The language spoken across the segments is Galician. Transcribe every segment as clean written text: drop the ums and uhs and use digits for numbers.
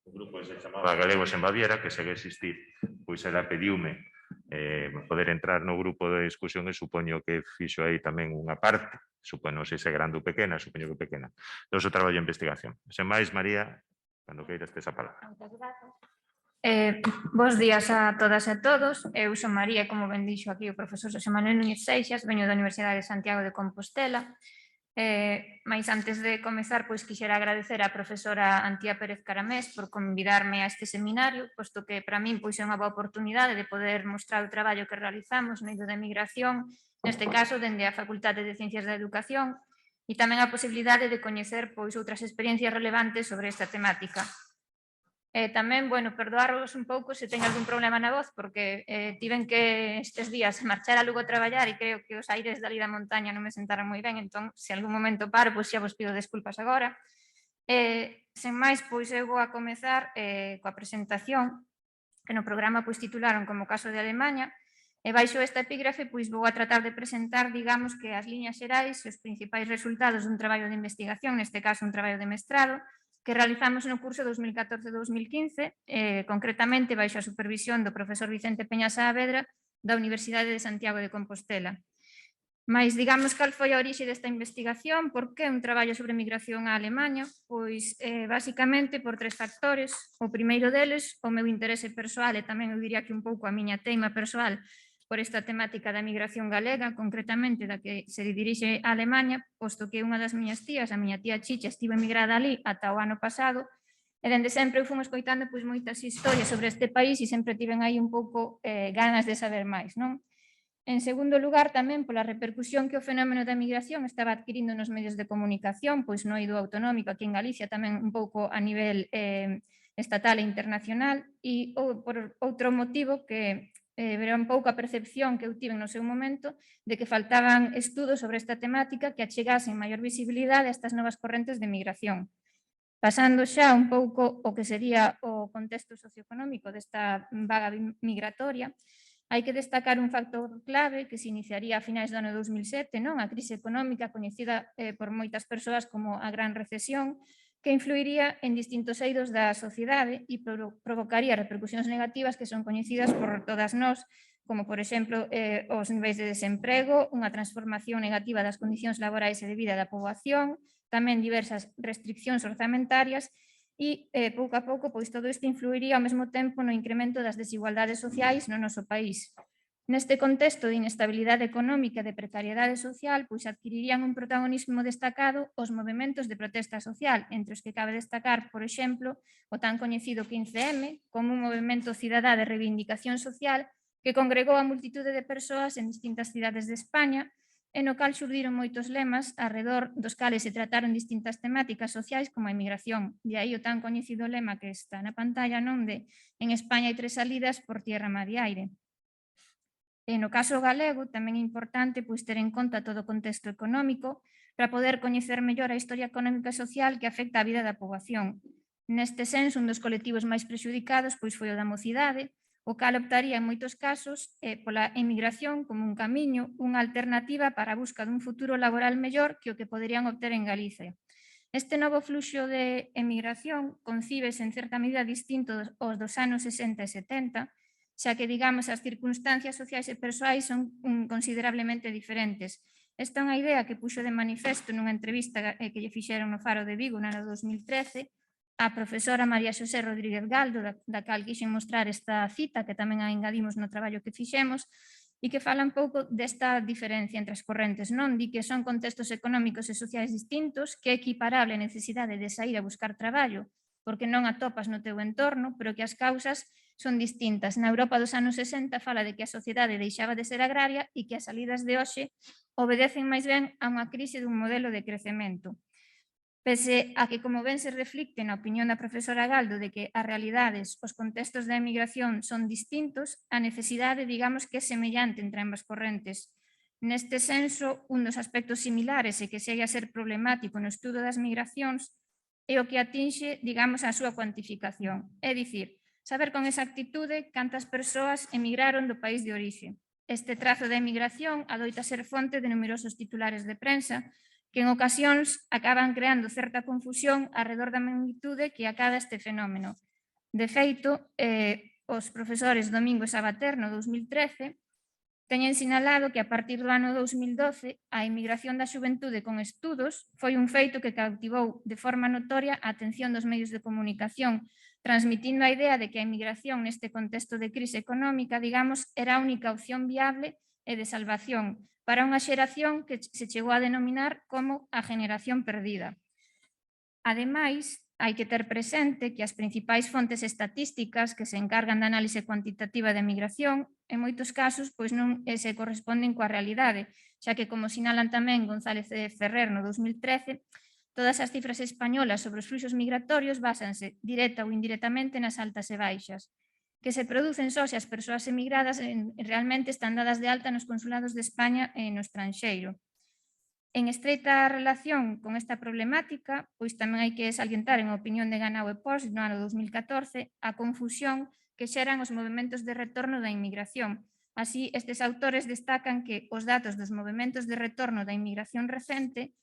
un grupo que se chamaba Galegos en Baviera, que segue a existir, pois ela pediume poder entrar no grupo de discusión e supoño que fixo aí tamén unha parte, supoño, non sei se grande ou pequena, supoño que pequena, do seu traballo de investigación. Sen máis, María, cando queiras tes a palabra. Moitas grazas. Bos días a todas e a todos. Eu son María, como ben dixo aquí o profesor Xosé Manuel Núñez Seixas, veño da Universidade de Santiago de Compostela. Mais antes de comezar, pois quixera agradecer á profesora Antía Pérez Caramés por convidarme a este seminario, posto que para min pois é unha boa oportunidade de poder mostrar o traballo que realizamos no eido da migración, neste caso dende a Facultade de Ciencias da Educación, e tamén a posibilidade de coñecer pois outras experiencias relevantes sobre esta temática. Tamén, bueno, perdoaros un pouco se teño algún problema na voz, porque tiven que estes días marchar a Lugo a traballar e creo que os aires dali da montaña non me sentaron moi ben, entón, se algún momento paro, pois xa vos pido desculpas agora. Sen máis, pois eu vou a comezar coa presentación, que no programa pois titularon como caso de Alemaña, e baixo esta epígrafe pois vou a tratar de presentar, digamos, que as liñas xerais e os principais resultados dun traballo de investigación, neste caso un traballo de mestrado, que realizamos no curso 2014-2015, concretamente baixo a supervisión do profesor Vicente Peña Saavedra da Universidade de Santiago de Compostela. Mais, digamos, cal foi a orixe desta investigación? Por que un traballo sobre migración a Alemaña? Pois, basicamente, por tres factores. O primeiro deles, o meu interese persoal e tamén eu diría que un pouco a miña teima persoal por esta temática da migración galega, concretamente da que se dirixe a Alemaña, posto que unha das miñas tías, a miña tía Chicha, estivo emigrada ali ata o ano pasado, e dende sempre eu fun escoitando pois moitas historias sobre este país e sempre tiven aí un pouco ganas de saber máis, non? En segundo lugar, tamén pola repercusión que o fenómeno da migración estaba adquirindo nos medios de comunicación, pois no eido autonómico aquí en Galicia, tamén un pouco a nivel estatal e internacional, e por outro motivo que era un pouco a percepción que eu tive no seu momento de que faltaban estudos sobre esta temática que achegasen maior visibilidade a estas novas correntes de migración. Pasando xa un pouco o que sería o contexto socioeconómico desta vaga migratoria, hai que destacar un factor clave que se iniciaría a finais do ano 2007, non? A crise económica coñecida por moitas persoas como a Gran Recesión, que influiría en distintos eidos da sociedade e provocaría repercusións negativas que son coñecidas por todas nós, como, por exemplo, os niveis de desemprego, unha transformación negativa das condicións laborais e de vida da poboación, tamén diversas restriccións orzamentarias e, pouco a pouco, pois todo isto influiría ao mesmo tempo no incremento das desigualdades sociais no noso país. Neste contexto de inestabilidade económica e de precariedade social, pois adquirirían un protagonismo destacado os movementos de protesta social, entre os que cabe destacar, por exemplo, o tan coñecido 15M, como un movemento cidadá de reivindicación social que congregou a multitude de persoas en distintas cidades de España, e no cal xurdiron moitos lemas arredor dos cales se trataron distintas temáticas sociais como a emigración. De aí o tan coñecido lema que está na pantalla, non, de en España hai 3 salidas por tierra, mar e aire. E no caso galego tamén é importante pois ter en conta todo o contexto económico para poder coñecer mellor a historia económica e social que afecta a vida da poboación. Neste senso, un dos colectivos máis prexudicados pois foi o da mocidade, o cal optaría en moitos casos pola emigración como un camiño, unha alternativa para a busca dun futuro laboral mellor que o que poderían obter en Galicia. Este novo fluxo de emigración concíbese en certa medida distinto aos dos anos 60 e 70, xa que, digamos, as circunstancias sociais e persoais son considerablemente diferentes. Esta é unha idea que puxo de manifesto nunha entrevista que lle fixeron no Faro de Vigo no ano 2013 a profesora María Xosé Rodríguez Galdo, da cal quixen mostrar esta cita, que tamén a engadimos no traballo que fixemos, e que fala un pouco desta diferencia entre as correntes, non? Di que son contextos económicos e sociais distintos, que é equiparable a necesidade de sair a buscar traballo, porque non atopas no teu entorno, pero que as causas son distintas. Na Europa dos anos 60 fala de que a sociedade deixaba de ser agraria e que as salidas de hoxe obedecen máis ben a unha crise dun modelo de crecemento. Pese a que, como ben se reflicte na opinión da profesora Galdo de que as realidades, os contextos da emigración son distintos, a necesidade, digamos, que é semellante entre ambas correntes. Neste senso, un dos aspectos similares e que segue a ser problemático no estudo das migracións é o que atinxe, digamos, a súa cuantificación. É dicir, saber con exactitude cantas persoas emigraron do país de orixe. Este trazo da emigración adoita ser fonte de numerosos titulares de prensa que en ocasións acaban creando certa confusión arredor da magnitude que acada este fenómeno. De feito, os profesores Domingo e Sabater no 2013 teñen sinalado que a partir do ano 2012 a inmigración da xuventude con estudos foi un feito que cautivou de forma notoria a atención dos medios de comunicación, transmitindo a idea de que a inmigración neste contexto de crise económica, digamos, era a única opción viable e de salvación para unha xeración que se chegou a denominar como a generación perdida. Ademais, hai que ter presente que as principais fontes estatísticas que se encargan da análise cuantitativa da migración, en moitos casos, pois non se corresponden coa realidade, xa que, como sinalan tamén González e Ferrer no 2013, todas as cifras españolas sobre os fluxos migratorios básanse, directa ou indirectamente, nas altas e baixas, que se producen só se as persoas emigradas realmente están dadas de alta nos consulados de España e no estranxeiro. En estreita relación con esta problemática, pois tamén hai que salientar en opinión de Ganao e Pors no ano 2014 a confusión que xeran os movementos de retorno da inmigración. Así, estes autores destacan que os datos dos movementos de retorno da inmigración recente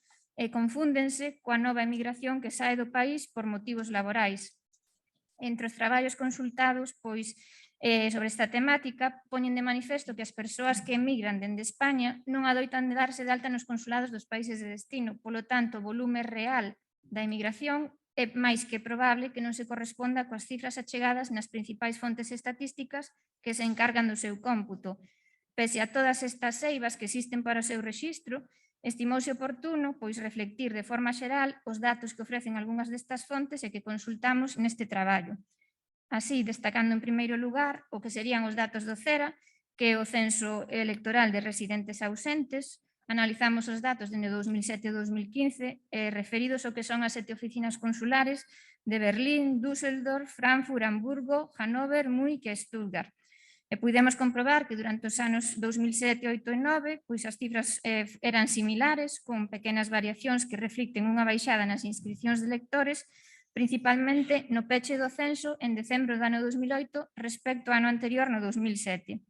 confúndense coa nova emigración que sae do país por motivos laborais. Entre os traballos consultados, pois, sobre esta temática, poñen de manifesto que as persoas que emigran dende España non adoitan de darse de alta nos consulados dos países de destino, polo tanto, o volume real da emigración é máis que probable que non se corresponda coas cifras achegadas nas principais fontes estatísticas que se encargan do seu cómputo. Pese a todas estas eivas que existen para o seu rexistro, estimouse oportuno pois reflectir de forma xeral os datos que ofrecen algunhas destas fontes e que consultamos neste traballo. Así, destacando en primeiro lugar o que serían os datos do CERA, que é o Censo Electoral de Residentes Ausentes, analizamos os datos dende 2007 e 2015 referidos ao que son as 7 oficinas consulares de Berlín, Düsseldorf, Frankfurt, Hamburgo, Hannover, Múnich e Stuttgart. E puidemos comprobar que durante os anos 2007, 8 e 9 pois as cifras eran similares, con pequenas variacións que reflicten unha baixada nas inscripcións de lectores, principalmente no peche do censo en decembro do ano 2008 respecto ao ano anterior no 2007.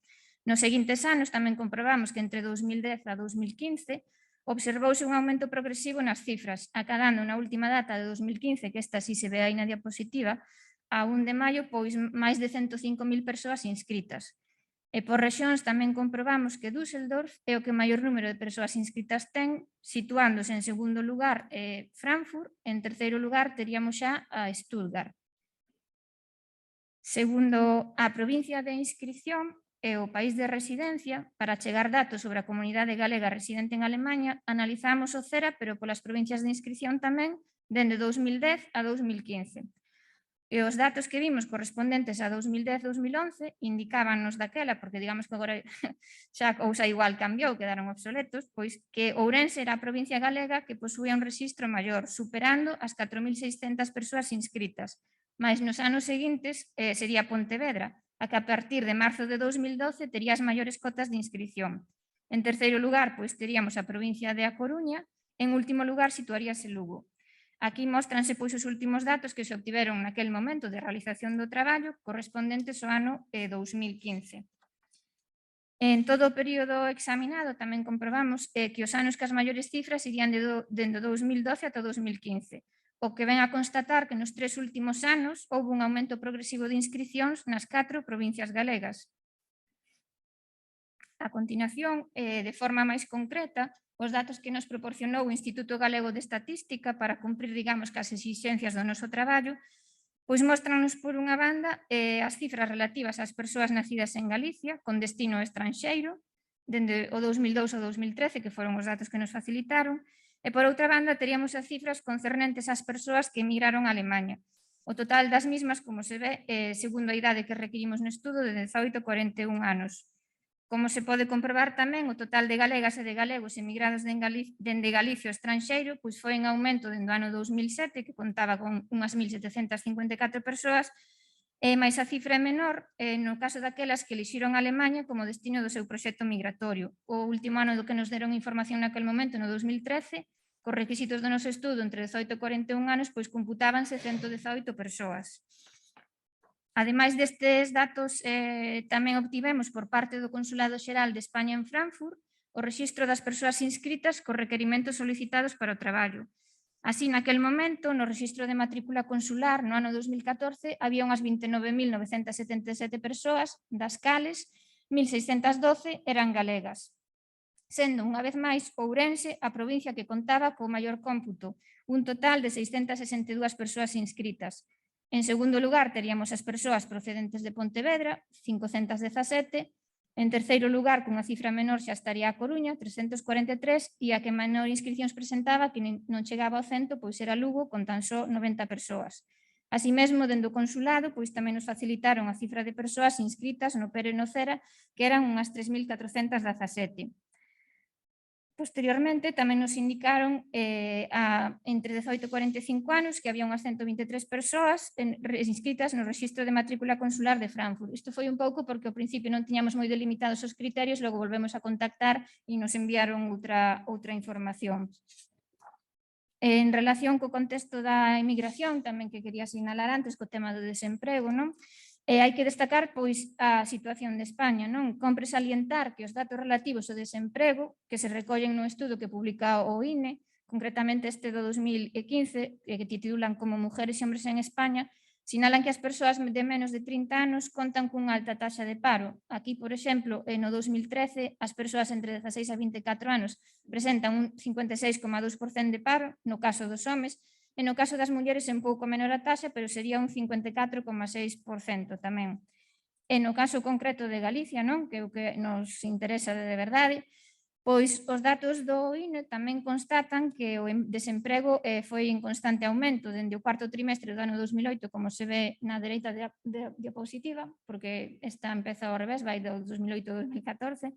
Nos seguintes anos tamén comprobamos que entre 2010 a 2015 observouse un aumento progresivo nas cifras, acadando na última data de 2015, que esta sí se ve aí na diapositiva, a 1 de maio, pois máis de 105.000 persoas inscritas. E por rexións tamén comprobamos que Düsseldorf é o que maior número de persoas inscritas ten, situándose en segundo lugar Frankfurt, en terceiro lugar teríamos xa a Stuttgart. Segundo a provincia de inscripción e o país de residencia, para chegar datos sobre a comunidade galega residente en Alemanha, analizamos o CERA, pero polas provincias de inscripción tamén, dende 2010 a 2015. E os datos que vimos correspondentes a 2010-2011 indicábanos daquela, porque digamos que agora xa a cousa igual cambiou, quedaron obsoletos, pois que Ourense era a provincia galega que posuía un rexistro maior, superando as 4.600 persoas inscritas. Mais nos anos seguintes sería Pontevedra, a que a partir de marzo de 2012 tería as maiores cotas de inscripción. En terceiro lugar, pois teríamos a provincia de A Coruña, en último lugar situaríase Lugo. Aquí mostranse pois os últimos datos que se obtiveron naquel momento de realización do traballo correspondentes ao ano 2015. En todo o período examinado tamén comprobamos que os anos que as maiores cifras irían dende 2012 ata 2015, o que ven a constatar que nos 3 últimos anos houve un aumento progresivo de inscricións nas 4 provincias galegas. A continuación, de forma máis concreta, os datos que nos proporcionou o Instituto Galego de Estatística para cumprir, digamos, cas exixencias do noso traballo, pois mostranos, por unha banda, as cifras relativas ás persoas nacidas en Galicia, con destino estranxeiro, dende o 2002 ao 2013, que foron os datos que nos facilitaron, e por outra banda, teríamos as cifras concernentes ás persoas que emigraron a Alemanha. O total das mismas, como se ve, segundo a idade que requirimos no estudo, de 18 a 41 anos. Como se pode comprobar tamén, o total de galegas e de galegos emigrados dende Galicia ao estranxeiro pois foi en aumento dende o ano 2007, que contaba con unhas 1.754 persoas, e máis a cifra é menor no caso daquelas que elixiron Alemanha como destino do seu proxecto migratorio. O último ano do que nos deron información naquel momento, no 2013, cos requisitos do noso estudo entre 18 e 41 anos, pois computábanse 118 persoas. Ademais destes datos, tamén obtivemos por parte do Consulado Xeral de España en Frankfurt o rexistro das persoas inscritas cos requerimentos solicitados para o traballo. Así, naquel momento, no rexistro de matrícula consular no ano 2014 había unhas 29.977 persoas, das cales 1.612 eran galegas, sendo unha vez máis Ourense a provincia que contaba co maior cómputo, un total de 662 persoas inscritas. En segundo lugar, teríamos as persoas procedentes de Pontevedra, 517. En terceiro lugar, cunha cifra menor xa estaría a Coruña, 343, e a que menor inscripcións presentaba, que non chegaba ao 100, pois era Lugo, con tan só 90 persoas. Así mesmo, dende o consulado, pois tamén nos facilitaron a cifra de persoas inscritas no Pere e no Cera, que eran unhas 3.417. Posteriormente, tamén nos indicaron entre 18 e 45 anos que había unhas 123 persoas inscritas no rexistro de matrícula consular de Frankfurt. Isto foi un pouco porque ao principio non tiñamos moi delimitados os criterios, logo volvemos a contactar e nos enviaron outra información. En relación co contexto da emigración, tamén que quería sinalar antes co tema do desemprego, non? Hai que destacar pois a situación de España, non? Compre salientar que os datos relativos ao desemprego que se recollen no estudo que publica o INE, concretamente este do 2015, que titulan como Mujeres e hombres en España, sinalan que as persoas de menos de 30 anos contan cunha alta taxa de paro. Aquí, por exemplo, no 2013, as persoas entre 16 a 24 anos presentan un 56,2% de paro, no caso dos homes, e no caso das mulleres en pouco menor a taxa, pero sería un 54,6% tamén. E no caso concreto de Galicia, non, que é o que nos interesa de verdade, pois os datos do INE tamén constatan que o desemprego foi en constante aumento dende o cuarto trimestre do ano 2008, como se ve na dereita diapositiva, porque esta empeza ao revés, vai do 2008 ao 2014,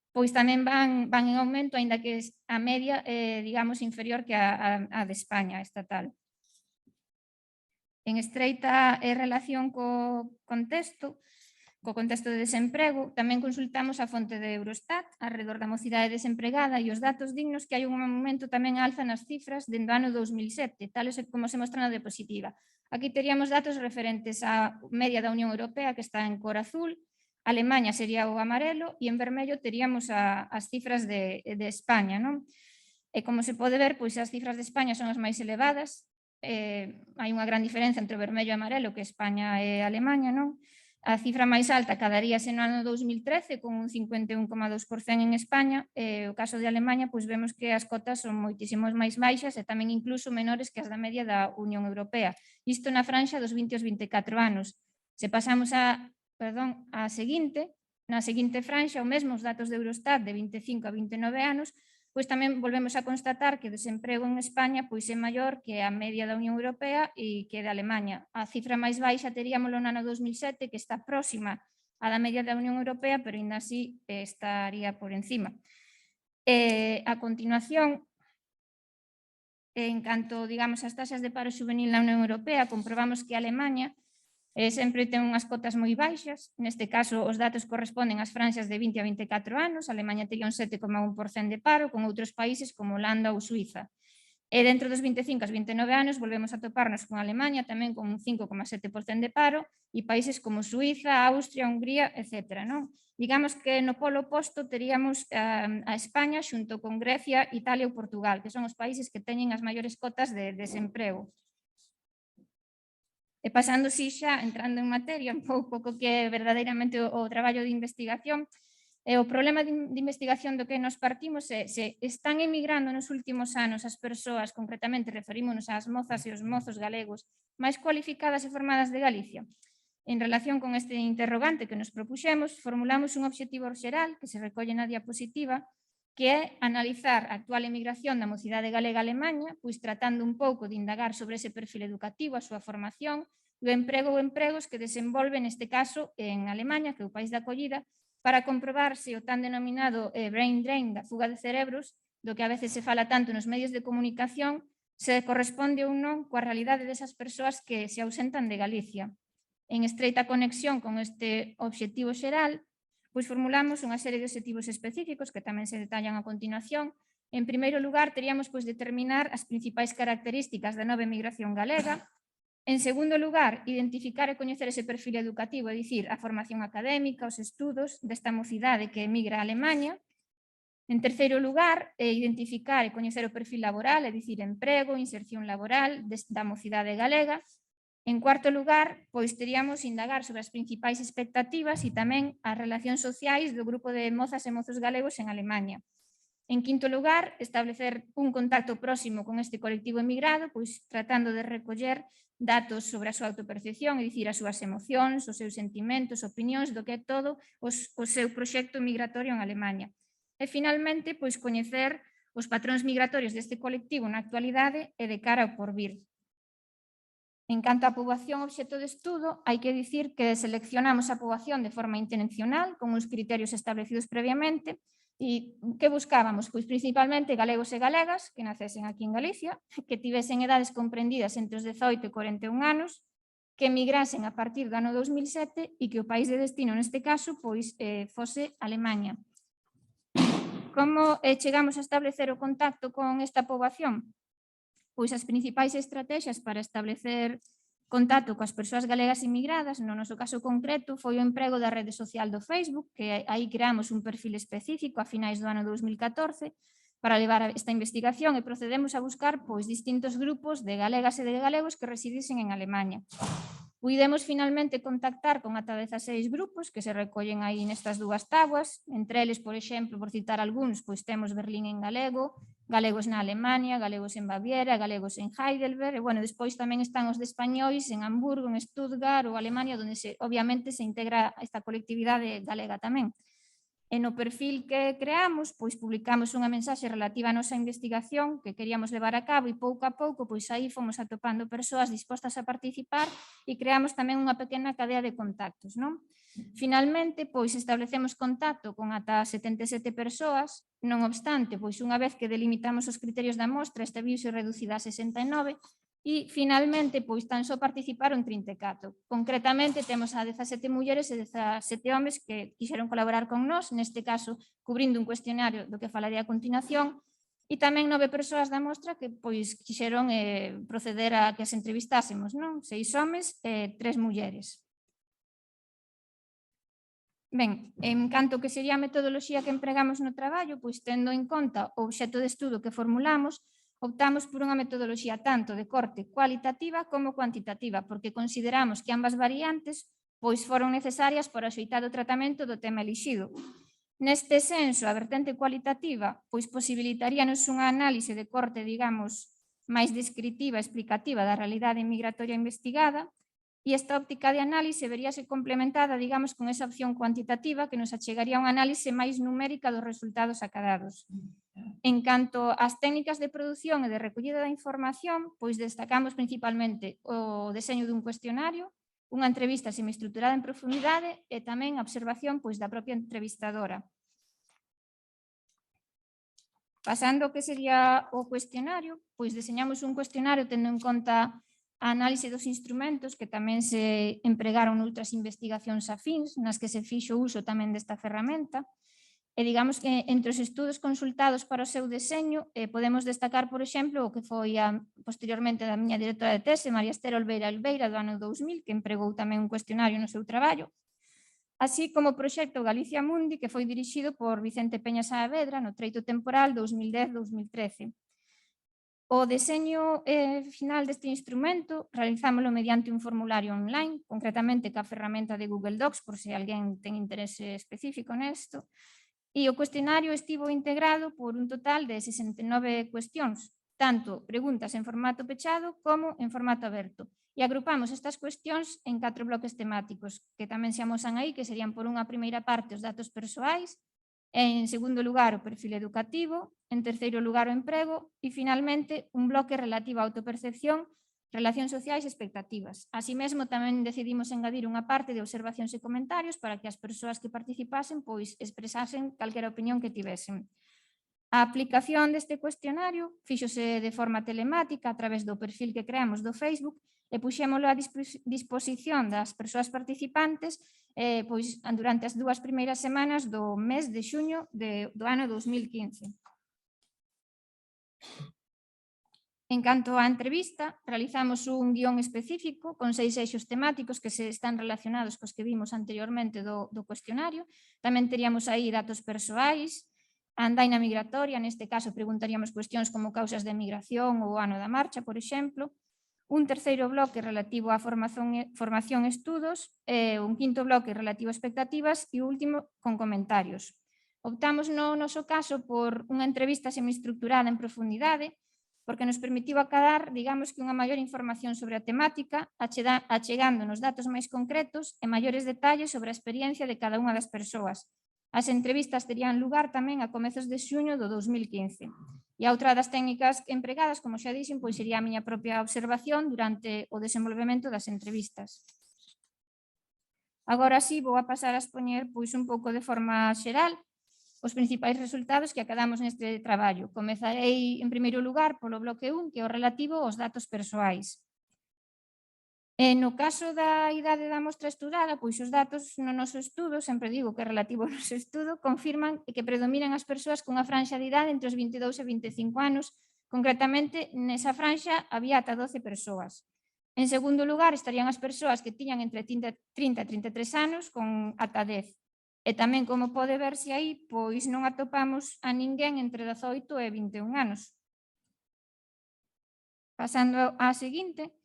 pois tamén van en aumento, aínda que a media digamos, inferior que a de España estatal. En estreita relación co contexto de desemprego, tamén consultamos a fonte de Eurostat alrededor da mocidade desempregada e os datos dignos que hai un momento tamén alza nas cifras dende o ano 2007, tal como se mostra na diapositiva. Aquí teríamos datos referentes á media da Unión Europea, que está en cor azul, Alemanha sería o amarelo e en vermello teríamos as cifras de España, non? E como se pode ver, pois as cifras de España son as máis elevadas, hai unha gran diferenza entre o vermello e o amarelo que España e Alemanha, non? A cifra máis alta quedaríase no ano 2013 con un 51,2% en España, e o caso de Alemanha, pois vemos que as cotas son moitísimos máis baixas e tamén incluso menores que as da media da Unión Europea. Isto na franxa dos 20 aos 24 anos. Se pasamos na seguinte franxa, o mesmo os datos de Eurostat de 25 a 29 anos, pois tamén volvemos a constatar que o desemprego en España pois é maior que a media da Unión Europea e que de Alemanha. A cifra máis baixa teríamolo no ano 2007, que está próxima á da media da Unión Europea, pero ainda así estaría por encima. A continuación, en canto, digamos, ás taxas de paro juvenil na Unión Europea, comprobamos que Alemanha sempre ten unhas cotas moi baixas, neste caso os datos corresponden ás franxas de 20 a 24 anos, Alemanha tería un 7,1% de paro, con outros países como Holanda ou Suiza. E dentro dos 25 aos 29 anos volvemos a toparnos con Alemanha tamén con un 5,7% de paro e países como Suiza, Austria, Hungría, etc. Non? Digamos que no polo oposto teríamos a España xunto con Grecia, Italia ou Portugal, que son os países que teñen as maiores cotas de desemprego. E pasando xa, entrando en materia, un pouco que é verdadeiramente o traballo de investigación, o problema de investigación do que nos partimos é se están emigrando nos últimos anos as persoas, concretamente referímonos ás mozas e os mozos galegos máis cualificadas e formadas de Galicia. En relación con este interrogante que nos propuxemos, formulamos un obxectivo xeral que se recolle na diapositiva, que é analizar a actual emigración da mocidade galega a Alemanha, pois tratando un pouco de indagar sobre ese perfil educativo, a súa formación, o emprego ou empregos que desenvolve neste caso en Alemanha, que é o país da acollida, para comprobar se o tan denominado brain drain da fuga de cerebros, do que a veces se fala tanto nos medios de comunicación, se corresponde ou non coa realidade desas persoas que se ausentan de Galicia. En estreita conexión con este obxectivo xeral, pois formulamos unha serie de obxectivos específicos que tamén se detallan a continuación. En primeiro lugar, teríamos pois determinar as principais características da nova emigración galega. En segundo lugar, identificar e coñecer ese perfil educativo, é dicir, a formación académica, os estudos desta mocidade que emigra a Alemanha. En terceiro lugar, identificar e coñecer o perfil laboral, é dicir, emprego, inserción laboral da mocidade galega. En cuarto lugar, pois teríamos indagar sobre as principais expectativas e tamén as relacións sociais do grupo de mozas e mozos galegos en Alemaña. En quinto lugar, establecer un contacto próximo con este colectivo emigrado, pois tratando de recoller datos sobre a súa autopercepción, é dicir, as súas emocións, os seus sentimentos, opinións, do que é todo o seu proxecto migratorio en Alemaña. E, finalmente, pois coñecer os patróns migratorios deste colectivo na actualidade e de cara ao porvir. En canto á poboación obxecto de estudo, hai que dicir que seleccionamos a poboación de forma intencional, con uns criterios establecidos previamente. E que buscábamos? Pois principalmente galegos e galegas que nacesen aquí en Galicia, que tivesen edades comprendidas entre os 18 e 41 anos, que emigrasen a partir do ano 2007 e que o país de destino neste caso pois fose Alemaña. Como chegamos a establecer o contacto con esta poboación? Pois as principais estrategias para establecer contacto coas persoas galegas inmigradas, no noso caso concreto, foi o emprego da rede social do Facebook, que aí creamos un perfil específico a finais do ano 2014 para levar esta investigación e procedemos a buscar pois distintos grupos de galegas e de galegos que residisen en Alemaña. Puidemos finalmente contactar con ata 16 grupos que se recollen aí nestas dúas tábuas, entre eles, por exemplo, por citar algúns, pois temos Berlín en galego, galegos na Alemania, galegos en Baviera, galegos en Heidelberg, e, bueno, despois tamén están os de españois en Hamburgo, en Stuttgart ou Alemania, onde obviamente se integra esta colectividade galega tamén. E no perfil que creamos, pois publicamos unha mensaxe relativa á nosa investigación que queríamos levar a cabo e pouco a pouco, pois aí fomos atopando persoas dispostas a participar e creamos tamén unha pequena cadea de contactos, non? Finalmente, pois establecemos contacto con ata 77 persoas, non obstante, pois unha vez que delimitamos os criterios da mostra, esta viuse reducida a 69, e, finalmente, pois tan só participaron 34. Concretamente, temos a 17 mulleres e 17 homes que quixeron colaborar con nós, neste caso, cubrindo un cuestionario do que falaré a continuación, e tamén 9 persoas da mostra que pois quixeron proceder a que as entrevistásemos, non? 6 homes e 3 mulleres. Ben, en canto que sería a metodoloxía que empregamos no traballo, pois tendo en conta o obxecto de estudo que formulamos, optamos por unha metodoloxía tanto de corte cualitativa como cuantitativa, porque consideramos que ambas variantes pois foron necesarias para o axeitado tratamento do tema elixido. Neste senso, a vertente cualitativa pois posibilitaríanos unha análise de corte, digamos, máis descritiva e explicativa da realidade migratoria investigada, e esta óptica de análise veríase complementada, digamos, con esa opción cuantitativa que nos achegaría unha análise máis numérica dos resultados acadados. En canto ás técnicas de produción e de recollida da información, pois destacamos principalmente o deseño dun cuestionario, unha entrevista semiestruturada en profundidade e tamén a observación pois da propia entrevistadora. Pasando ao que sería o cuestionario, pois deseñamos un cuestionario tendo en conta a análise dos instrumentos que tamén se empregaron noutras investigacións afíns, nas que se fixo uso tamén desta ferramenta. E digamos que entre os estudos consultados para o seu deseño podemos destacar, por exemplo, o que foi posteriormente da miña directora de tese, María Esther Olveira Alveira, do ano 2000, que empregou tamén un cuestionario no seu traballo, así como o proxecto Galicia Mundi, que foi dirixido por Vicente Peña Saavedra no treito temporal 2010-2013. O deseño final deste instrumento realizámoslo mediante un formulario online, concretamente ca ferramenta de Google Docs, por se alguén ten interese específico nesto. E o cuestionario estivo integrado por un total de 69 cuestións, tanto preguntas en formato pechado como en formato aberto. E agrupamos estas cuestións en 4 bloques temáticos, que tamén se amosan aí, que serían por unha primeira parte os datos persoais, en segundo lugar o perfil educativo, en terceiro lugar o emprego e, finalmente, un bloque relativo á autopercepción, relacións sociais e expectativas. Así mesmo, tamén decidimos engadir unha parte de observacións e comentarios para que as persoas que participasen pois expresasen calquera opinión que tivesen. A aplicación deste cuestionario fíxose de forma telemática a través do perfil que creamos do Facebook e puxémolo a disposición das persoas participantes pois durante as 2 primeiras semanas do mes de xuño do ano 2015. En canto á entrevista, realizamos un guión específico con 6 eixos temáticos que se están relacionados cos que vimos anteriormente do cuestionario. Tamén teríamos aí datos persoais, a andaina migratoria, neste caso preguntaríamos cuestións como causas de migración ou ano da marcha, por exemplo. Un terceiro bloque relativo á formación e estudos, un quinto bloque relativo a expectativas e o último con comentarios. Optamos no noso caso por unha entrevista semiestructurada en profundidade, porque nos permitiu acadar, digamos que unha maior información sobre a temática, achegándonos datos máis concretos e maiores detalles sobre a experiencia de cada unha das persoas. As entrevistas terían lugar tamén a comezos de xuño do 2015. E a outra das técnicas empregadas, como xa dixen, pois sería a miña propia observación durante o desenvolvemento das entrevistas. Agora sí, vou a pasar a expoñer pois un pouco de forma xeral os principais resultados que acadamos neste traballo. Comezarei, en primeiro lugar, polo bloque 1, que é o relativo aos datos persoais. No caso da idade da mostra estudada, pois os datos no noso estudo, sempre digo que é relativo ao noso estudo, confirman que predominan as persoas cunha franxa de idade entre os 22 e 25 anos. Concretamente, nesa franxa había ata 12 persoas. En segundo lugar, estarían as persoas que tiñan entre 30 e 33 anos con ata 10. E tamén, como pode verse aí, pois non atopamos a ninguén entre 18 e 21 anos. Pasando á seguinte,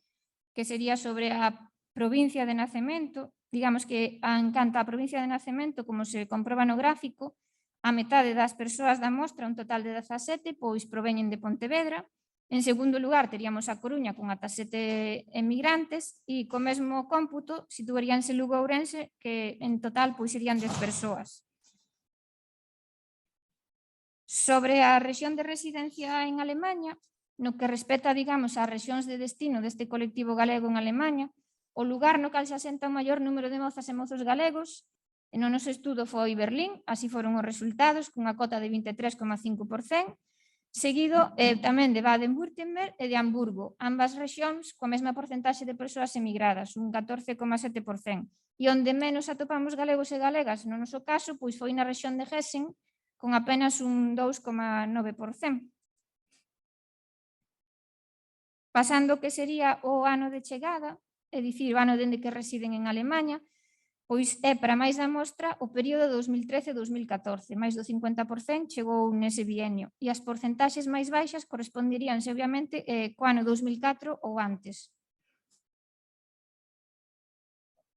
que sería sobre a provincia de nacemento, digamos que en canto á provincia de nacemento, como se comproba no gráfico, a metade das persoas da mostra, un total de 17, pois proveñen de Pontevedra. En segundo lugar, teríamos a Coruña con ata 7 emigrantes e co mesmo cómputo situaríanse Lugo e Ourense, que en total pois serían 10 persoas. Sobre a rexión de residencia en Alemaña, no que respecta, digamos, ás rexións de destino deste colectivo galego en Alemaña, o lugar no cal se asenta o maior número de mozas e mozos galegos, no noso estudo foi Berlín, así foron os resultados, cunha cota de 23,5%, seguido tamén de Baden-Württemberg e de Hamburgo, ambas rexións coa mesma porcentaxe de persoas emigradas, un 14,7%, e onde menos atopamos galegos e galegas, no noso caso, pois foi na rexión de Hessen, con apenas un 2,9%. Pasando o que sería o ano de chegada, é dicir, o ano dende que residen en Alemaña, pois é para máis da mostra o período 2013-2014, máis do 50% chegou nese bienio, e as porcentaxes máis baixas corresponderíanse, obviamente, co ano 2004 ou antes.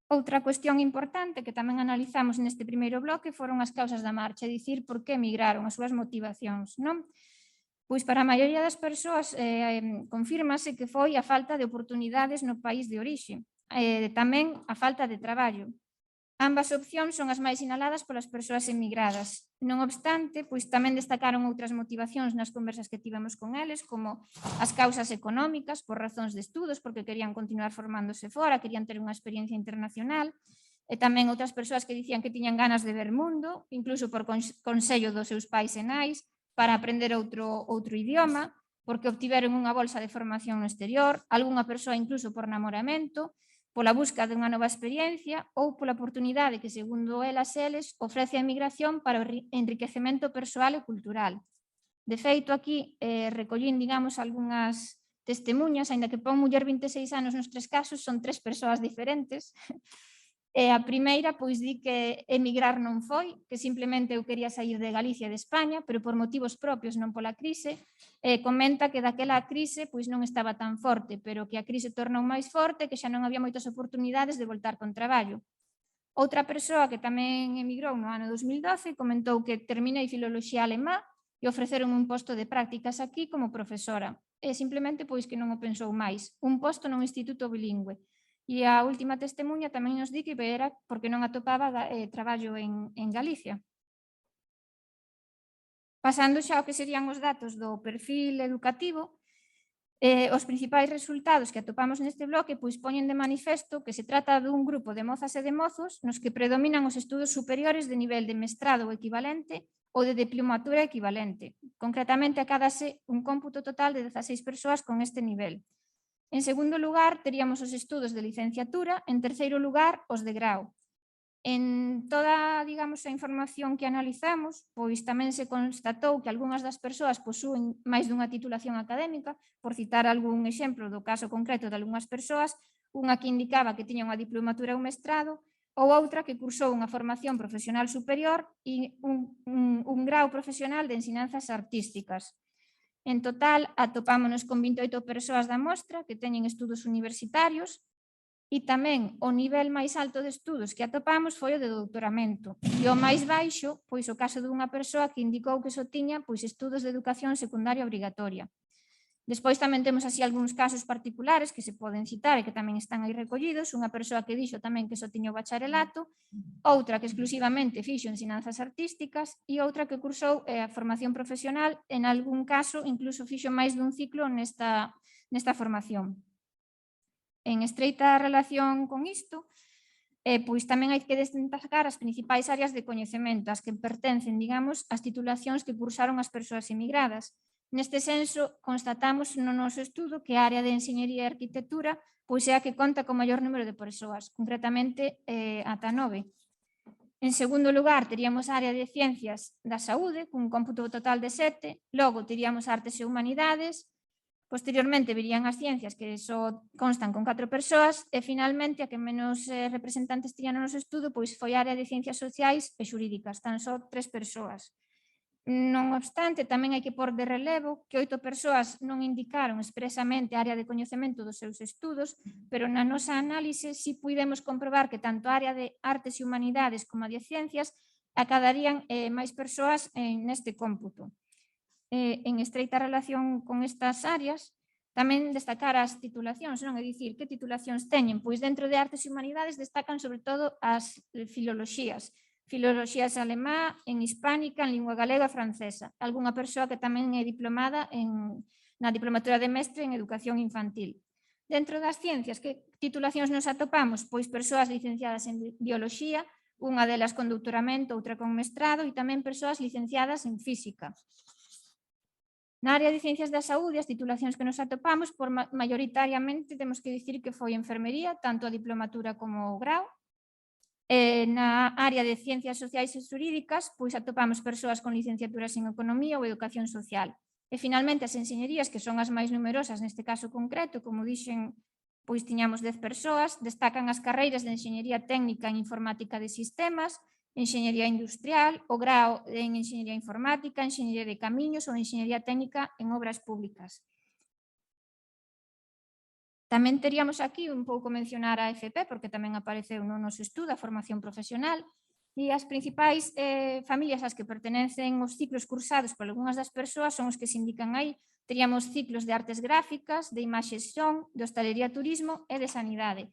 Outra cuestión importante que tamén analizamos neste primeiro bloque foron as causas da marcha, é dicir, por que emigraron, as súas motivacións, non? Pois para a maioría das persoas confírmase que foi a falta de oportunidades no país de orixe, tamén a falta de traballo. Ambas opcións son as máis sinaladas polas persoas emigradas. Non obstante, pois tamén destacaron outras motivacións nas conversas que tivemos con eles, como as causas económicas, por razóns de estudos, porque querían continuar formándose fora, querían ter unha experiencia internacional, e tamén outras persoas que dicían que tiñan ganas de ver mundo, incluso por consello dos seus pais e nais, para aprender outro idioma, porque obtiveron unha bolsa de formación no exterior, algunha persoa incluso por namoramento, pola busca dunha nova experiencia ou pola oportunidade que, segundo elas eles, ofrece a emigración para o enriquecemento persoal e cultural. De feito, aquí recollín, digamos, algunhas testemunhas, aínda que pon muller 26 anos nos tres casos, son tres persoas diferentes. A primeira, pois, di que emigrar non foi, que simplemente eu quería sair de Galicia e de España, pero por motivos propios, non pola crise. Comenta que daquela crise pois non estaba tan forte, pero que a crise tornou máis forte, que xa non había moitas oportunidades de voltar con traballo. Outra persoa que tamén emigrou no ano 2012 comentou que terminei filoloxía alemá e ofreceron un posto de prácticas aquí como profesora. E simplemente pois que non o pensou máis, un posto nun instituto bilingüe. E a última testemunha tamén nos di que era porque non atopaba traballo en Galicia. Pasando xa ao que serían os datos do perfil educativo, os principais resultados que atopamos neste bloque pois poñen de manifesto que se trata dun grupo de mozas e de mozos nos que predominan os estudos superiores de nivel de mestrado equivalente ou de diplomatura equivalente. Concretamente, acádase un cómputo total de 16 persoas con este nivel. En segundo lugar, teríamos os estudos de licenciatura, en terceiro lugar, os de grau. En toda, digamos, a información que analizamos, pois tamén se constatou que algunhas das persoas posúen máis dunha titulación académica, por citar algún exemplo do caso concreto de algunhas persoas, unha que indicaba que tiña unha diplomatura ou mestrado, ou outra que cursou unha formación profesional superior e un grau profesional de ensinanzas artísticas. En total, atopámonos con 28 persoas da mostra que teñen estudos universitarios e tamén o nivel máis alto de estudos que atopamos foi o de doutoramento. E o máis baixo, pois o caso dunha persoa que indicou que só tiña pois estudos de educación secundaria obrigatoria. Despois tamén temos así algúns casos particulares que se poden citar e que tamén están aí recollidos. Unha persoa que dixo tamén que só tiña o bacharelato, outra que exclusivamente fixo ensinanzas artísticas e outra que cursou a formación profesional, en algún caso incluso fixo máis dun ciclo nesta formación. En estreita relación con isto, pois tamén hai que destacar as principais áreas de coñecemento, as que pertencen, digamos, ás titulacións que cursaron as persoas emigradas. Neste senso, constatamos no noso estudo que a área de Enxeñería e Arquitectura pois é a que conta co maior número de persoas, concretamente ata 9. En segundo lugar, teríamos a área de Ciencias da Saúde, cun cómputo total de 7, logo teríamos Artes e Humanidades, posteriormente virían as Ciencias, que só constan con 4 persoas, e finalmente a que menos representantes tiñan no noso estudo pois foi a área de Ciencias Sociais e Xurídicas, tan só 3 persoas. Non obstante, tamén hai que pôr de relevo que 8 persoas non indicaron expresamente a área de coñecemento dos seus estudos, pero na nosa análise si puidemos comprobar que tanto a área de Artes e Humanidades como a de Ciencias acadarían máis persoas neste cómputo. En estreita relación con estas áreas, tamén destacar as titulacións, non? É dicir, que titulacións teñen? Pois dentro de Artes e Humanidades destacan sobre todo as filoloxías alemá, en hispánica, en lingua galega e francesa. Algúnha persoa que tamén é diplomada na diplomatura de mestre en educación infantil. Dentro das ciencias, que titulacións nos atopamos? Pois persoas licenciadas en bioloxía, unha delas con doutoramento, outra con mestrado, e tamén persoas licenciadas en física. Na área de Ciencias da Saúde, as titulacións que nos atopamos, por maioritariamente temos que dicir que foi enfermería, tanto a diplomatura como o grau. Na área de Ciencias Sociais e Xurídicas, pois atopamos persoas con licenciaturas en Economía ou Educación Social. E finalmente as enxeñerías, que son as máis numerosas neste caso concreto, como dixen, pois tiñamos 10 persoas, destacan as carreiras de Enxeñería Técnica en Informática de Sistemas, Enxeñería Industrial, o grao en Enxeñería Informática, Enxeñería de Camiños ou Enxeñería Técnica en Obras Públicas. Tamén teríamos aquí un pouco mencionar a FP, porque tamén apareceu no noso estudo, a formación profesional, e as principais familias ás que pertenecen os ciclos cursados por algunhas das persoas son os que se indican aí. Teríamos ciclos de artes gráficas, de imaxe e son, de hostalería turismo e de sanidade.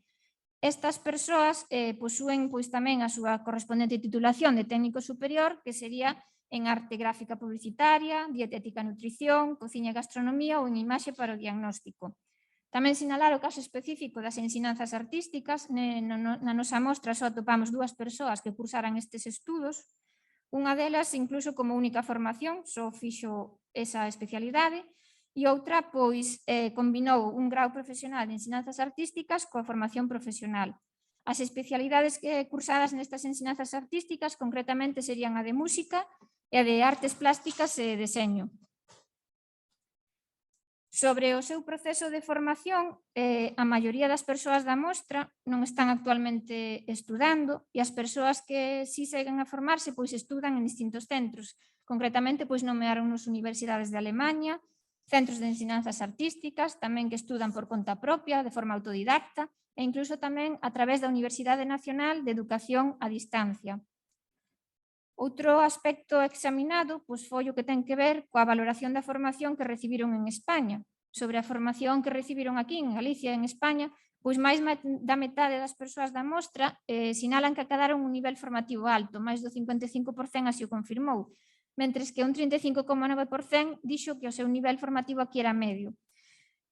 Estas persoas posúen pois tamén a súa correspondente titulación de técnico superior, que sería en arte gráfica publicitaria, dietética e nutrición, cociña e gastronomía ou en imaxe para o diagnóstico. Tamén sinalar o caso específico das ensinanzas artísticas. Na nosa mostra só atopamos 2 persoas que cursaran estes estudos. Unha delas, incluso como única formación, só fixo esa especialidade, e outra, pois, combinou un grau profesional de ensinanzas artísticas coa formación profesional. As especialidades cursadas nestas ensinanzas artísticas concretamente serían a de música e a de artes plásticas e deseño. Sobre o seu proceso de formación, a maioría das persoas da mostra non están actualmente estudando e as persoas que si seguen a formarse pois estudan en distintos centros. Concretamente, pois nomearon nas universidades de Alemaña, centros de ensinanzas artísticas, tamén que estudan por conta propia, de forma autodidacta, e incluso tamén a través da Universidade Nacional de Educación a Distancia. Outro aspecto examinado pois, foi o que ten que ver coa valoración da formación que recibiron en España. Sobre a formación que recibiron aquí en Galicia e en España, pois máis da metade das persoas da mostra sinalan que acadaron un nivel formativo alto, máis do 55% así o confirmou, mentres que un 35,9% dixo que o seu nivel formativo aquí era medio.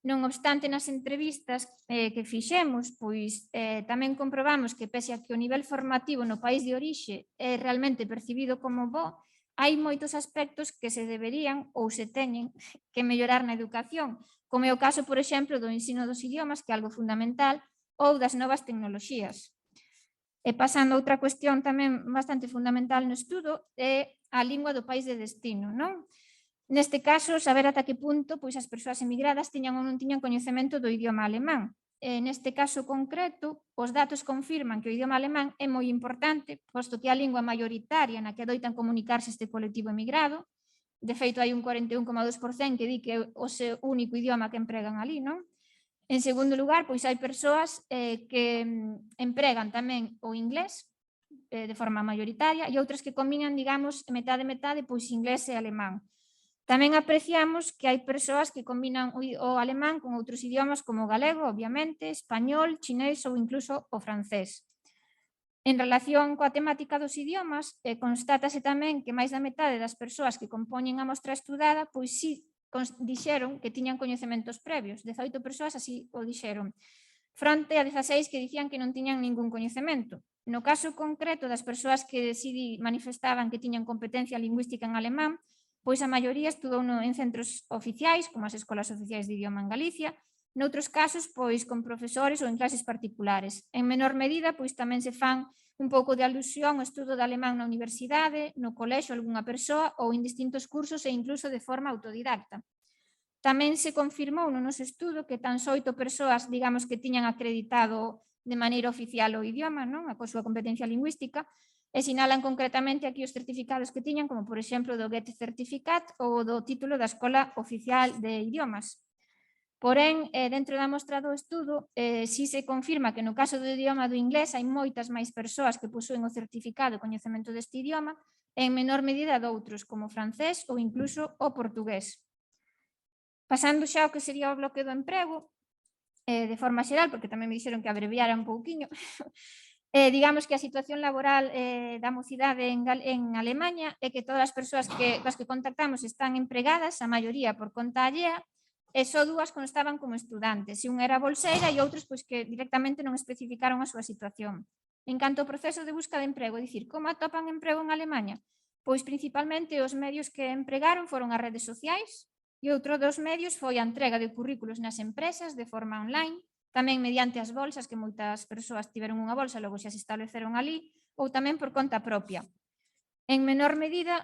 Non obstante, nas entrevistas que fixemos, pois tamén comprobamos que pese a que o nivel formativo no país de orixe é realmente percibido como bo, hai moitos aspectos que se deberían ou se teñen que mellorar na educación, como é o caso, por exemplo, do ensino dos idiomas, que é algo fundamental, ou das novas tecnoloxías. E pasando a outra cuestión tamén bastante fundamental no estudo, é a lingua do país de destino, non? Neste caso, saber ata que punto pois as persoas emigradas tiñan ou non tiñan coñecemento do idioma alemán. neste caso concreto, os datos confirman que o idioma alemán é moi importante, posto que é a lingua maioritaria na que adoitan comunicarse este colectivo emigrado. De feito, hai un 41,2% que di que é o seu único idioma que empregan ali, non? En segundo lugar, pois hai persoas que empregan tamén o inglés de forma maioritaria e outras que combinan, digamos, metade, pois inglés e alemán. Tamén apreciamos que hai persoas que combinan o alemán con outros idiomas como o galego, obviamente, español, chinés ou incluso o francés. En relación coa temática dos idiomas, constátase tamén que máis da metade das persoas que compoñen a mostra estudada, pois sí, dixeron que tiñan coñecementos previos. 18 persoas así o dixeron, fronte a 16 que dicían que non tiñan ningún coñecemento. No caso concreto das persoas que manifestaban que tiñan competencia lingüística en alemán, pois a maioría estudou en centros oficiais, como as escolas oficiais de idioma en Galicia, noutros casos, pois con profesores ou en clases particulares. En menor medida, pois tamén se fan un pouco de alusión ao estudo de alemán na universidade, no colexo algunha persoa ou en distintos cursos e incluso de forma autodidacta. Tamén se confirmou no noso estudo que tan só 8 persoas, digamos, que tiñan acreditado de maneira oficial o idioma, non? A súa competencia lingüística, e sinalan concretamente aquí os certificados que tiñan, como por exemplo do Goethe Certificat ou do título da Escola Oficial de Idiomas. Porén, dentro da mostra do estudo, si se confirma que no caso do idioma do inglés hai moitas máis persoas que posúen o certificado de coñecemento deste idioma e en menor medida doutros, como o francés ou incluso o portugués. Pasando xa ao que sería o bloque do emprego, de forma xeral, porque tamén me dixeron que abreviara un pouquiño, digamos que a situación laboral da mocidade en Alemaña é que todas as persoas coas que contactamos están empregadas, a maioría por conta allea, e só dúas constaban como estudantes, e unha era bolseira e outros pois que directamente non especificaron a súa situación. En canto ao proceso de busca de emprego, é dicir, como atopan emprego en Alemaña? Pois principalmente os medios que empregaron foron as redes sociais e outro dos medios foi a entrega de currículos nas empresas de forma online, tamén mediante as bolsas, que moitas persoas tiveron unha bolsa, logo xa se estableceron ali, ou tamén por conta propia. En menor medida,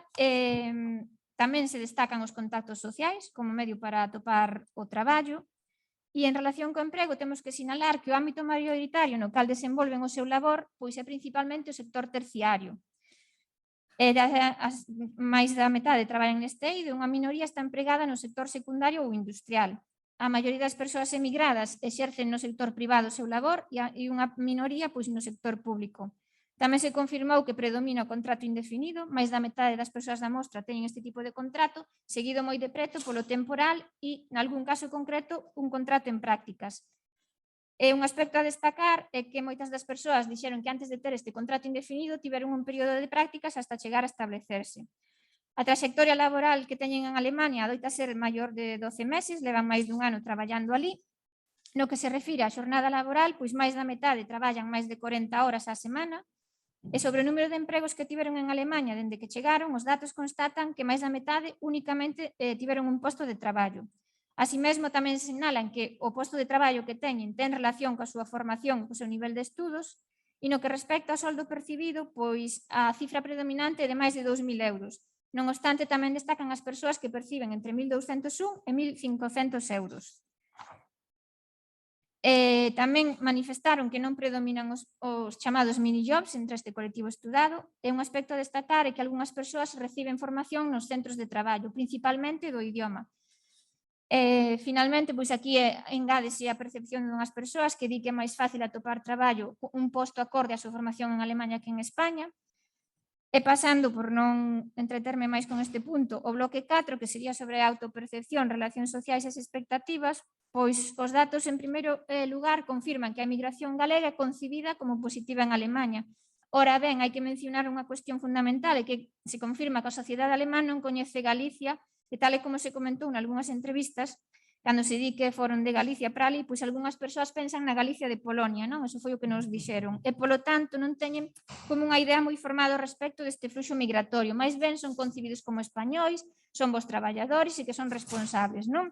tamén se destacan os contactos sociais como medio para atopar o traballo, e en relación co emprego temos que sinalar que o ámbito maioritario no cal desenvolven o seu labor pois é principalmente o sector terciario. Máis da metade traballan neste eido e unha minoría está empregada no sector secundario ou industrial. A maioría das persoas emigradas exercen no sector privado o seu labor e unha minoría pois no sector público. Tamén se confirmou que predomina o contrato indefinido, máis da metade das persoas da mostra teñen este tipo de contrato, seguido moi de preto polo temporal e, nalgún caso concreto, un contrato en prácticas. E un aspecto a destacar é que moitas das persoas dixeron que antes de ter este contrato indefinido tiveron un período de prácticas hasta chegar a establecerse. A trayectoria laboral que teñen en Alemania adoita ser maior de 12 meses, levan máis dun ano traballando ali. No que se refire á xornada laboral, pois máis da metade traballan máis de 40 horas á semana, e sobre o número de empregos que tiveron en Alemania dende que chegaron, os datos constatan que máis da metade únicamente tiveron un posto de traballo. Así mesmo tamén sinalan que o posto de traballo que teñen ten relación coa súa formación e co seu nivel de estudos, e no que respecta ao soldo percibido, pois a cifra predominante é de máis de 2.000 euros. Non obstante, tamén destacan as persoas que perciben entre 1.201 e 1.500 euros. Tamén manifestaron que non predominan os chamados mini-jobs entre este colectivo estudado, e un aspecto a destacar é que algunhas persoas reciben formación nos centros de traballo, principalmente do idioma. Finalmente, pois aquí engádese a percepción de unhas persoas que di que é máis fácil atopar traballo, un posto acorde á súa formación en Alemaña que en España. E pasando, por non entreterme máis con este punto, o bloque 4, que sería sobre a autopercepción, relacións sociais e expectativas, pois os datos en primeiro lugar confirman que a emigración galega é concibida como positiva en Alemaña. Ora ben, hai que mencionar unha cuestión fundamental, é que se confirma que a sociedade alemán non coñece Galicia, e tal e como se comentou en algunhas entrevistas, cando se di que foron de Galicia para ali, pois algunhas persoas pensan na Galicia de Polonia, non? Eso foi o que nos dixeron. E, polo tanto, non teñen como unha idea moi formada ao respecto deste fluxo migratorio. Mais ben son concibidos como españois, son bons traballadores e que son responsables, non?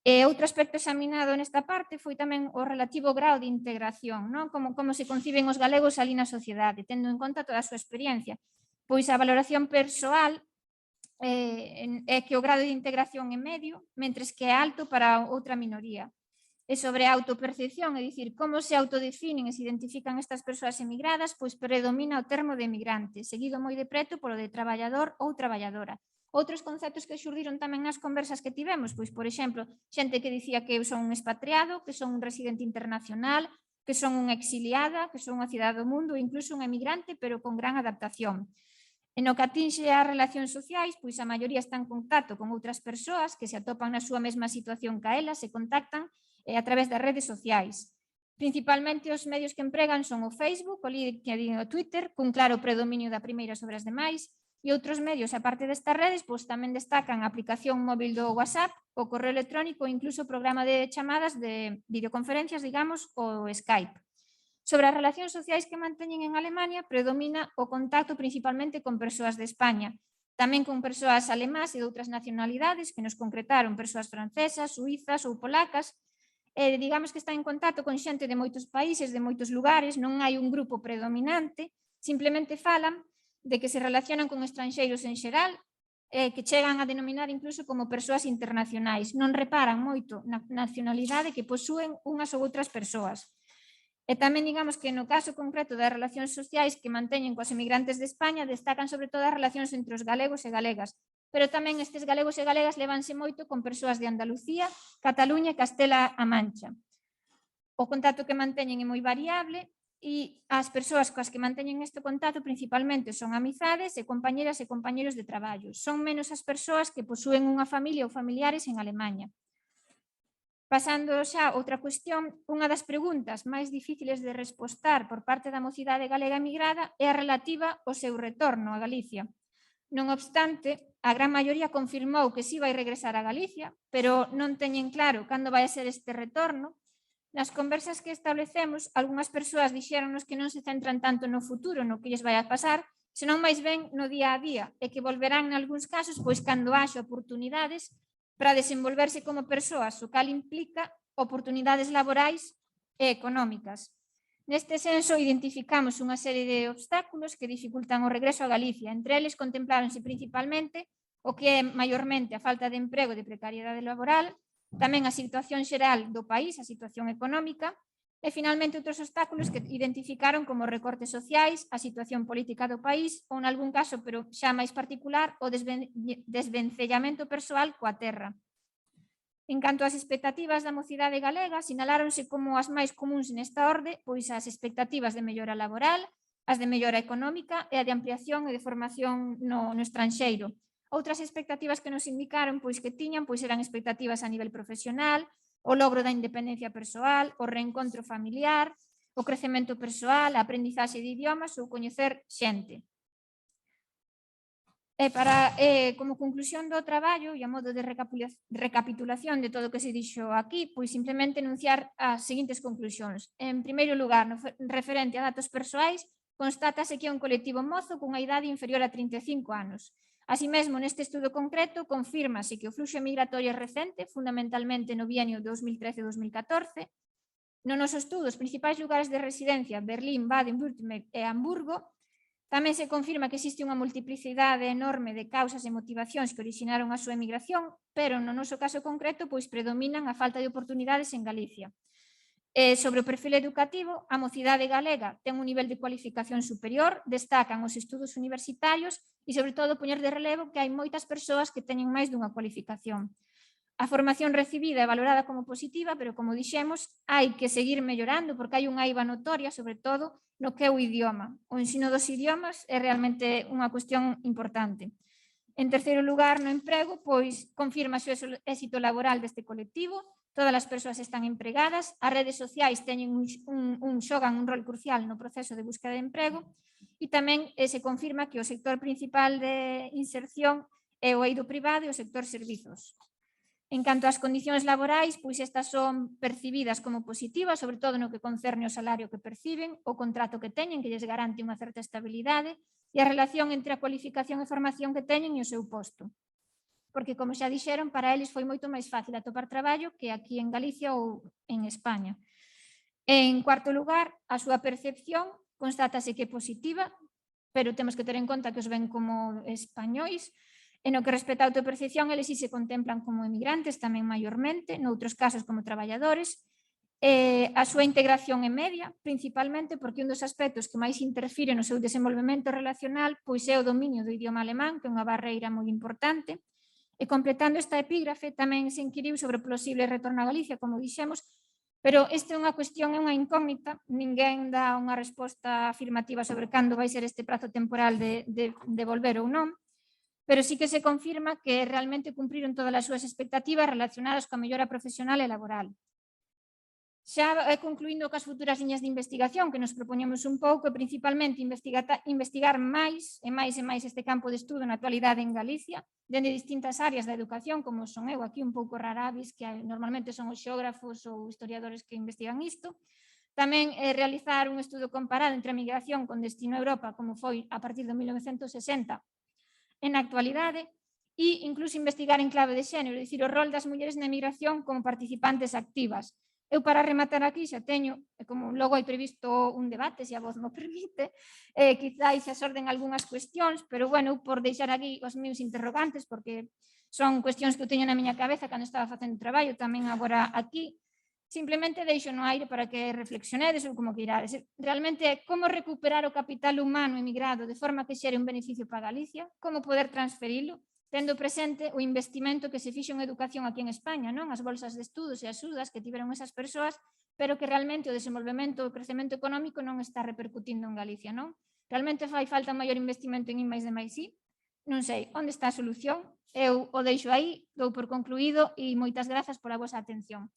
E outro aspecto examinado nesta parte foi tamén o relativo grao de integración, non? Como se conciben os galegos ali na sociedade, tendo en conta toda a súa experiencia. Pois a valoración persoal é que o grado de integración é medio, mentres que é alto para outra minoría. E sobre a autopercepción, é dicir, como se autodefinen e se identifican estas persoas emigradas, pois predomina o termo de emigrante, seguido moi de preto polo de traballador ou traballadora. Outros conceptos que xurdiron tamén nas conversas que tivemos, pois, por exemplo, xente que dicía que eu son un expatriado, que son un residente internacional, que son unha exiliada, que son unha cidade do mundo, incluso un emigrante, pero con gran adaptación. E no que atinxe as relacións sociais, pois a maioría está en contacto con outras persoas que se atopan na súa mesma situación que elas e contactan a través das redes sociais. Principalmente os medios que empregan son o Facebook, o LinkedIn e o Twitter, cun claro predominio da primeira sobre as demais, e outros medios, aparte destas redes, pois tamén destacan a aplicación móvil do WhatsApp, o correo electrónico e incluso o programa de chamadas de videoconferencias, digamos, o Skype. Sobre as relacións sociais que manteñen en Alemania, predomina o contacto principalmente con persoas de España, tamén con persoas alemás e de outras nacionalidades que nos concretaron persoas francesas, suizas ou polacas, digamos que está en contacto con xente de moitos países, de moitos lugares, non hai un grupo predominante, simplemente falan de que se relacionan con estranxeiros en xeral, que chegan a denominar incluso como persoas internacionais, non reparan moito na nacionalidade que posúen unhas ou outras persoas. E tamén digamos que no caso concreto das relacións sociais que manteñen coas emigrantes de España destacan sobre todo as relacións entre os galegos e galegas, pero tamén estes galegos e galegas levanse moito con persoas de Andalucía, Cataluña e Castela-A Mancha. O contacto que manteñen é moi variable e as persoas coas que manteñen este contacto principalmente son amizades e compañeras e compañeros de traballo. Son menos as persoas que posúen unha familia ou familiares en Alemaña. Pasando xa a outra cuestión, unha das preguntas máis difíciles de respostar por parte da mocidade galega emigrada é a relativa ao seu retorno a Galicia. Non obstante, a gran maioría confirmou que si vai regresar a Galicia, pero non teñen claro cando vai a ser este retorno. Nas conversas que establecemos, algunhas persoas dixéronnos que non se centran tanto no futuro, no que lles vai a pasar, senón máis ben no día a día, e que volverán nalgúns casos pois cando haxa oportunidades para desenvolverse como persoas, o cal implica oportunidades laborais e económicas. Neste senso, identificamos unha serie de obstáculos que dificultan o regreso a Galicia. Entre eles contempláronse principalmente o que é maiormente a falta de emprego e de precariedade laboral, tamén a situación xeral do país, a situación económica, e finalmente outros obstáculos que identificaron como recortes sociais, a situación política do país ou, nalgún caso, pero xa máis particular, o desvencellamento persoal coa terra. En canto ás expectativas da mocidade galega, sinaláronse como as máis comuns nesta orde, pois as expectativas de mellora laboral, as de mellora económica e a de ampliación e de formación no estranxeiro. Outras expectativas que nos indicaron pois que tiñan pois eran expectativas a nivel profesional, o logro da independencia persoal, o reencontro familiar, o crecemento persoal, a aprendizaxe de idiomas ou coñecer xente. E como conclusión do traballo e a modo de recapitulación de todo o que se dixo aquí, pois simplemente enunciar as seguintes conclusións. En primeiro lugar, no referente a datos persoais, constátase que é un colectivo mozo cunha idade inferior a 35 anos. Así mesmo, neste estudo concreto, confírmase que o fluxo migratorio é recente, fundamentalmente no bienio 2013-2014. No noso estudo, os principais lugares de residencia, Berlín, Baden-Württemberg e Hamburgo, tamén se confirma que existe unha multiplicidade enorme de causas e motivacións que originaron a súa emigración, pero no noso caso concreto pois predominan a falta de oportunidades en Galicia. Sobre o perfil educativo, a mocidade galega ten un nivel de cualificación superior, destacan os estudos universitarios e, sobre todo, poñer de relevo que hai moitas persoas que teñen máis dunha cualificación. A formación recibida é valorada como positiva, pero, como dixemos, hai que seguir mellorando porque hai unha eiva notoria, sobre todo, no que é o idioma. O ensino dos idiomas é realmente unha cuestión importante. En terceiro lugar, no emprego, pois confirmase o éxito laboral deste colectivo, todas as persoas están empregadas, as redes sociais xogan un rol crucial no proceso de búsqueda de emprego e tamén se confirma que o sector principal de inserción é o eido privado e o sector servizos. En canto ás condicións laborais, pois estas son percibidas como positivas, sobre todo no que concerne o salario que perciben, o contrato que teñen, que lles garante unha certa estabilidade, e a relación entre a cualificación e formación que teñen e o seu posto. Porque, como xa dixeron, para eles foi moito máis fácil atopar traballo que aquí en Galicia ou en España. En cuarto lugar, a súa percepción constátase que é positiva, pero temos que ter en conta que os ven como españois. E no que respecta a autopercepción, eles si se contemplan como emigrantes, tamén maiormente, noutros casos como traballadores, A súa integración é media, principalmente porque un dos aspectos que máis interfire no seu desenvolvemento relacional pois é o dominio do idioma alemán, que é unha barreira moi importante. E completando esta epígrafe, tamén se inquiriu sobre o posible retorno a Galicia, como dixemos, pero esta é unha cuestión, é unha incógnita, ninguén dá unha resposta afirmativa sobre cando vai ser este prazo temporal de volver ou non, pero sí que se confirma que realmente cumpriron todas as súas expectativas relacionadas coa mellora profesional e laboral. Xa concluindo cas futuras liñas de investigación que nos propoñemos un pouco, e principalmente investigar máis e máis este campo de estudo na actualidade en Galicia, dende distintas áreas da educación, como son eu aquí un pouco raravis, que normalmente son os xeógrafos ou historiadores que investigan isto. Tamén realizar un estudo comparado entre a migración con destino a Europa, como foi a partir de 1960 en a actualidade, e incluso investigar en clave de xénero, é dicir, o rol das mulleres na emigración como participantes activas. Eu, para rematar aquí, xa teño, como logo hai previsto un debate, se a voz me permite, quizáis xa xorden algunhas cuestións, pero, bueno, por deixar aquí os meus interrogantes, porque son cuestións que eu teño na miña cabeza cando estaba facendo traballo, tamén agora aquí, simplemente deixo no aire para que reflexionedes ou como que irades. Realmente é como recuperar o capital humano emigrado de forma que xere un beneficio para Galicia, como poder transferilo, tendo presente o investimento que se fixo en educación aquí en España, non? As bolsas de estudos e as axudas que tiveron esas persoas, pero que realmente o desenvolvemento e o crecemento económico non está repercutindo en Galicia, non? Realmente fai falta maior investimento en I+D+I? Non sei, onde está a solución? Eu o deixo aí, dou por concluído e moitas grazas pola vosa atención.